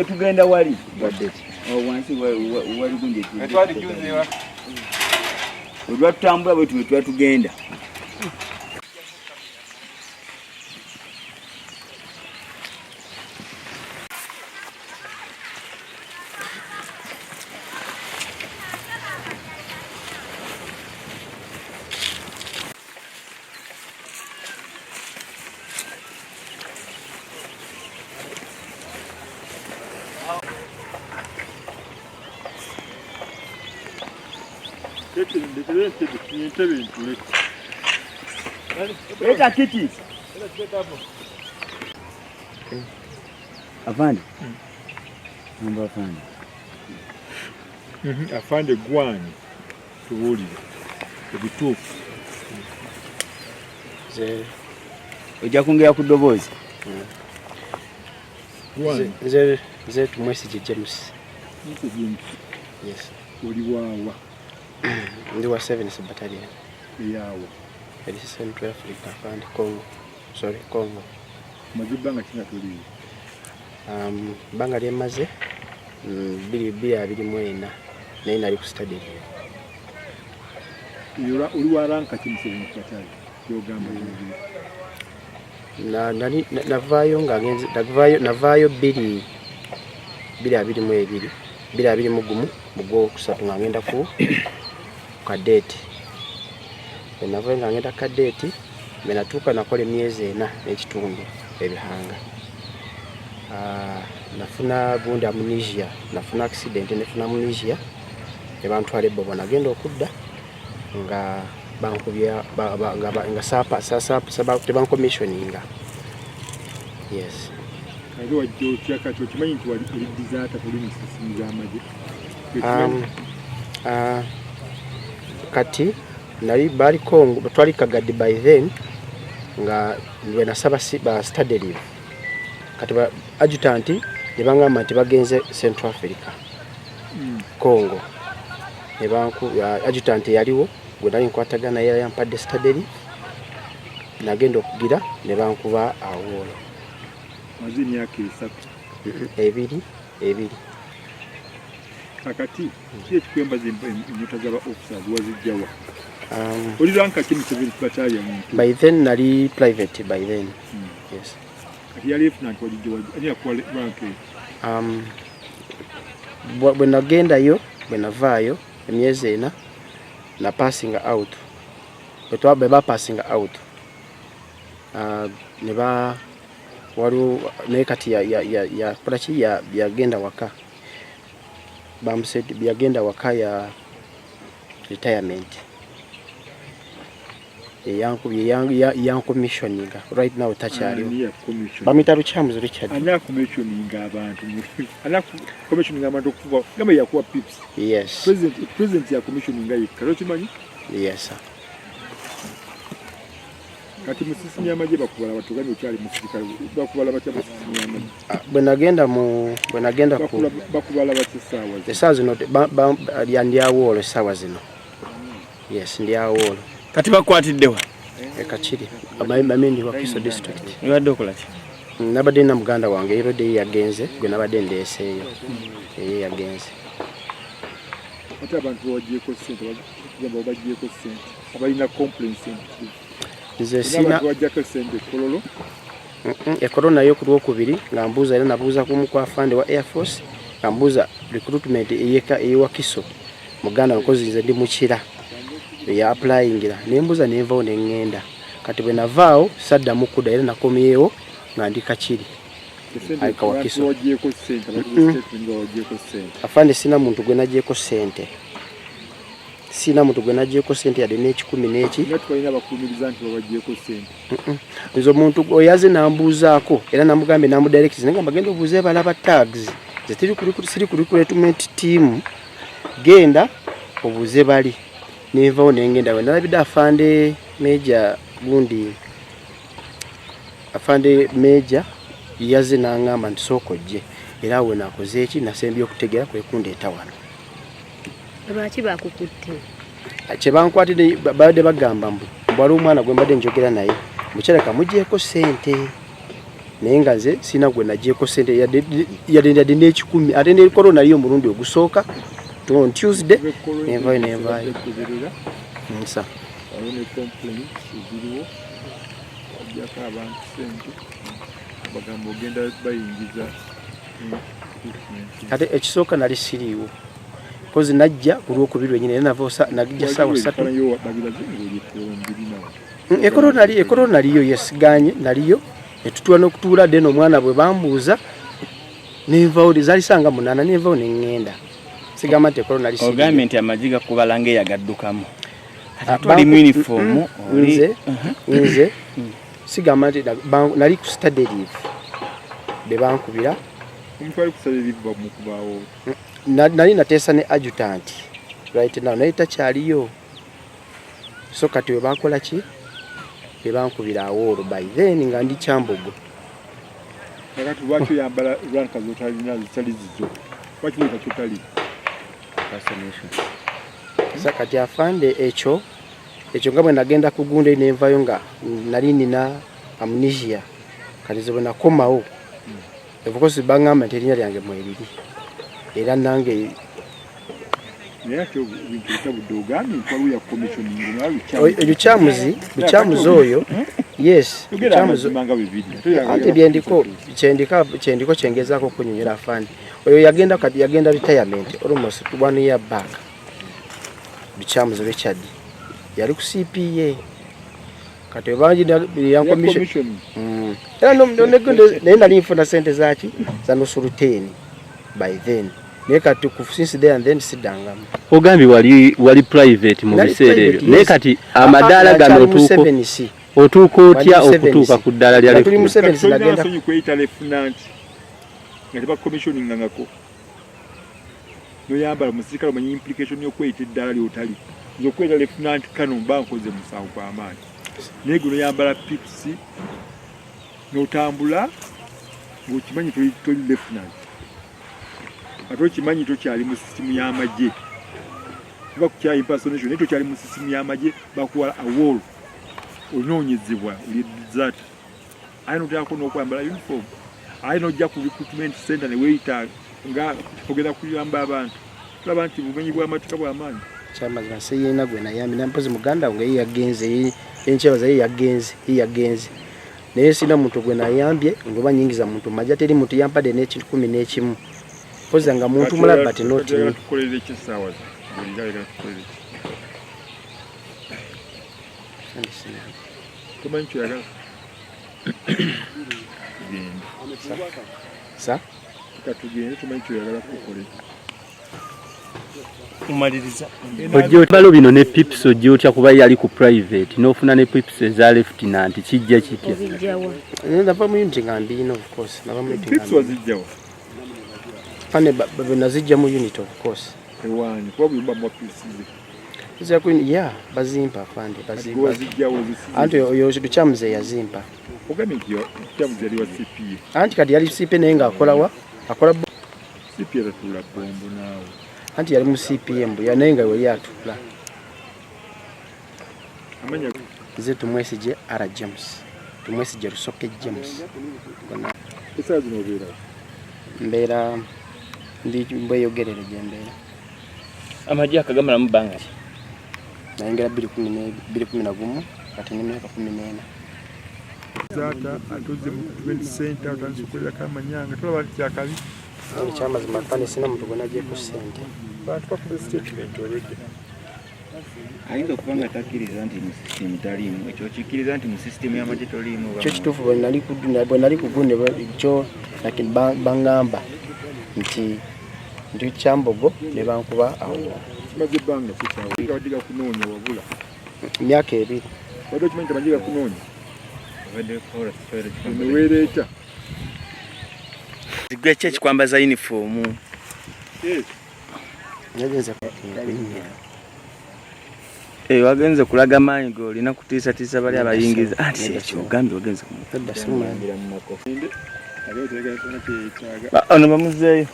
Tugenda wali olwatutambula bwe tuwe twatugenda kiti afande namba afande afande gwani tuwulire ebituufu ojja kungera ku ddoboozi nze tumwesige James. Yes. Oli waawa? Ndi wa 7th Battalion. Yaawa? Eri Central Africa afande Congo. Sorry, Congo. Maze bbanga ki nga toliyo? Bbanga lyemaze 2024 naye nali ku study. Oli wa ranka ki mu 7th Battalion? Kyogamba navaayo nga ngenze navaayo 2021 mu Gwokusatu nga ngenda ku kadeeti. Navaayo nga ngenda kadeeti bwe natuuka nakola emyezi 4 n'ekitundu ebihanga. Nafuna bundi amnesia, nafuna accident nefuna amnesia ebantwala ebbobo nagenda okudda nga bankubya nga sapa tebankomissioninga. Yes. Kale wajjo kyakacho kimanyi nti wali desert kuli mu sisimu z'amagye. Kati nali bali Congo twali Kagadi by then nga bwe nasaba ba study leave. Kati ba adjutant nebangamba nti bagenze Central Africa. Congo. Nebanku adjutant yaliwo gwe nali nkwatagana yali yampadde study leave. Nagenda okugira nebankuba awolo. Maze emyaka 3. Ebiri. Kakati kiye kikwembaza enyota z'aba officers wazijjawa. Oli ranka ki mu 7th Battalion? By then nali private by then. Yes. Kati yali lieutenant wajijjawa ani yakuwa ranka? Bwe nagendayo bwe navaayo emyezi 4 na passing out. Bwe ba passing out. Neba waliwo naye kati ya prachi yagenda waka. Bamsaid byagenda waka ya retirement. Yankommissioninga right now takyaliwo. Bamita Ruchamuzi Richard. Ana commissioninga abantu. Ana commissioninga abantu okuva gamba yakuwa pips. Yes. President ya commissioninga yikalo kimanyi? Yes sir. Kati musisimu y'amagye bakubala batuganye okyali musirikale bakubala batya musisimu y'amagye? Bwe nagenda ku bakubala batya saawa? Esaawa zino ndi awolo esaawa zino. Yes, ndi awolo. Kati bakwatiddewa? Kachiri. Amindi wa Kiso district. Nibadde okola ki? Nabadde na muganda wange erode yagenze gwe nabadde ndeeseeyo. Yagenze. Ate abantu bagyeko ssente bagamba bagyeko ssente abalina complaints ssente. Nze sina ekolona yo ku Lwokubiri nga mbuuza era nabuuza kumu kwa afande wa Air Force nga mbuuza recruitment eyewa Kiso muganda nkozi nze ndi mukira ya applyingira nembuuza nenvawo nengenda kati bwe navaawo sadda mukudda era nakomyewo nga ndi Kachiri alika wa Kiso. Afande sina muntu gwe nagyeko ssente. Sina muntu gwe nagyeko ssente yadde n'ekikumi n'eki. Natwalina abakuumiriza nti babagyeko ssente. Nze omuntu oyaze nambuuzaako era namugambe namudirects naye nga bagenda obuuze balaba tags. Ze siri ku recruitment team. Genda obuuze bali. Nenvawo nengenda we nalabidde afande Major gundi. Afande Major yaze n'angamba nti sooka ojje era we nakoze eki nasembye okutegera kwekundeeta wano. Lwaki bakukutte? Kye bankwatidde badde bagamba mbu wali omwana gwe mbadde njogera naye mukyala kamugyeko ssente naye nga nze sina gwe nagyeko ssente yadde n'ekikumi ate ne korona liyo omulundi ogusooka on Tuesday nenvayo nsa ate ekisooka nali siriiwo kozi najja ku Lwokubiri lwenyini naye nagija ssaawa 3 ekorona liyo yesiganye naliyo netutula n'okutuula dde n'omwana bwe bambuuza nenvawo zaalisanga 8 nenvawo neŋŋenda sigamba nti ekorona lisi ogambye nti amagi gakubalanga eyagaddukamu tuli mu uniform nze sigamba nti nali ku study leave be bankubira nali nateesa ne adjutant right now naye takyaliyo so kati we bakola ki be bankubira awoolo by then nga ndi Kyambogo kati afande ekyo nga bwe nagenda kugunda nenvayo nga nali nina amnesia kati ze bwe nakomawo ebukosi bangamba nti erinnya lyange Mweriri era nange bukyamuzi oyo yes ate kyendiko kyengezaako okunyonyera afande oyo yagenda retirement almost 1 year back bukyamuzi Richard yali ku CPA kati ebanji ya commission era naye nali nfuna sente zaki za nusuru 10 by then naye kati since there and then sidangamu ogambi wali private mu biseera ebyo naye kati amadaala gano otuuka otya okutuuka ku ddaala lya tuli mu 7 nagenda kweyita lieutenant nga teba commissioning ngako noyambala musirikale omanyi implication y'okweyita eddaala lyotali nzokweyita lieutenant kano mba nkoze musango gw'amaanyi naye gwe noyambala pips n'otambula ng'okimanyi toli lieutenant ate okimanyi tokyali mu sisimu y'amagye kuba kukya impersonation naye tokyali mu sisimu y'amagye bakuwala awol onoonyezebwa oli desert ayina otyako n'okwambala uniform ayina ojja ku recruitment center ne weeyita nga ogenda kuyamba abantu tulaba nti bumenyi bw'amateeka bw'amaanyi kyamazima seyina gwe nayambi nampozi muganda wange ye yagenze enkyebaza ye yagenze naye sina muntu gwe nayambye ngoba nyingiza muntu majja teri muntu yampadde n'ekikumi n'ekimu poza nga muntu mulaba ati noti tukolere ekisaawa tumanyi kyoyagala sa katugende tumanyi kyoyagala kukolera umaliriza ojja otbalo bino ne pips ojja otya kuba yali ku private n'ofuna ne pips eza lieutenant kijja kitya nava mu unit nga mbina of course nava mu unit pips wazijjawa fane nazijja mu unit of course ewani kuba buyumba mu pips Iza kwini ya bazimpa afande bazimpa anti oyo kyamuze yazimpa ogambye nti kyamuze yali wa CPA anti kati yali CPA naye nga akola CPA atula bombo naawe anti yali mu CPA mbu naye nga wali atula amanya ze tumwesije ara James tumwesije Rusoke James esa zino obera mbera ndi mbeyogerere jembera amajja akagamala mu banga naingera 2011 kati n'emyaka 14 zata atuze mu 20 cent atansukulira kama nyanga tulaba kyakali kyamazima fane sina muntu gona je ku sente bantu bakuba statement already ayinza kubanga takiriza nti mu system talimu ekyo kikiriza nti mu system y'amagye tolimu kyo kituufu bwe nali kugunde kyo lakini bangamba nti Kyambogo ne bankuba awo kimaze banga kitawo wadiga kunoonya wabula myaka 2 wado kimanyi tamanyiga kunoonya newereeta zigwe church kwambaza uniform yagenze wagenze kulaga maanyi go olina kutiisatiisa bali abayingiza anti ekyo ogambye wagenze kumudda simulandira ono bamuzeeyo